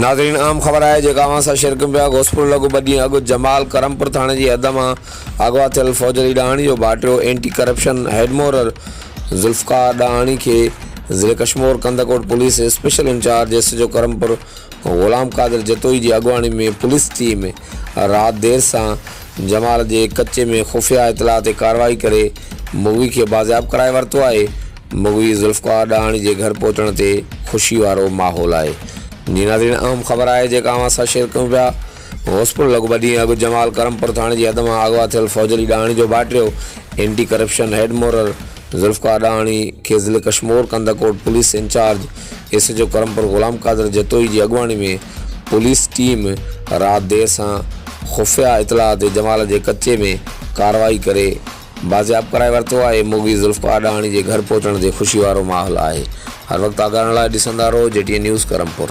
नाज़रीन आम ख़बर है जेका अवां सां शेयर कयूं पिया। घोसपुर लॻो 2 ॾींहं अॻु जमाल करमपुर थाणे जी हद मां अगवा थियल फौजरी ॾाहाणी जो भाइटियो एंटी करप्शन हेडमोरर ज़ुल्फ़कार ॾाहाणी खे ज़िले Kashmore Kandhkot police special in charge SHO Karampur Ghulam Qadir Jatoi जी अॻवानी में पुलिस टीम रात देर सां जमाल जे कच्चे में खुफ़िया इतला ते कार्रवाई करे मुगी खे बाज़ियाब कराए वरितो आहे। मुगी ज़ुल्फ़कार ॾाहाणी जे घर पहुचण ते ख़ुशी वारो माहौल आहे। जी नाज़रीन अहम ख़बर है जेका अवां सां शेयर कयूं पिया। घोसपुर लॻो 2 ॾींहं अॻु जमाल करमपुर थाणे जी हद मां अगवा थियल फौजरी ॾाहाणी जो भाइटियो एंटी करप्शन हेडमोरर ज़ुल्फ़कार ॾाहाणी खे ज़िले Kashmore Kandhkot police in charge SHO Karampur Ghulam Qadir Jatoi जी अॻवानी में पुलिस टीम रात देर सां खुफ़िया इतला ते जमाल जे कच्चे में कार्रवाई करे बाज़ियाब कराए वरितो आहे। मुगी ज़ुल्फ़कार ॾाहाणी जे घर पहुचण ते ख़ुशी वारो माहौल आहे। हर वक्त आगाहण लाइ ॾिसंदा रहो जेटीए न्यूज़ करमपुर।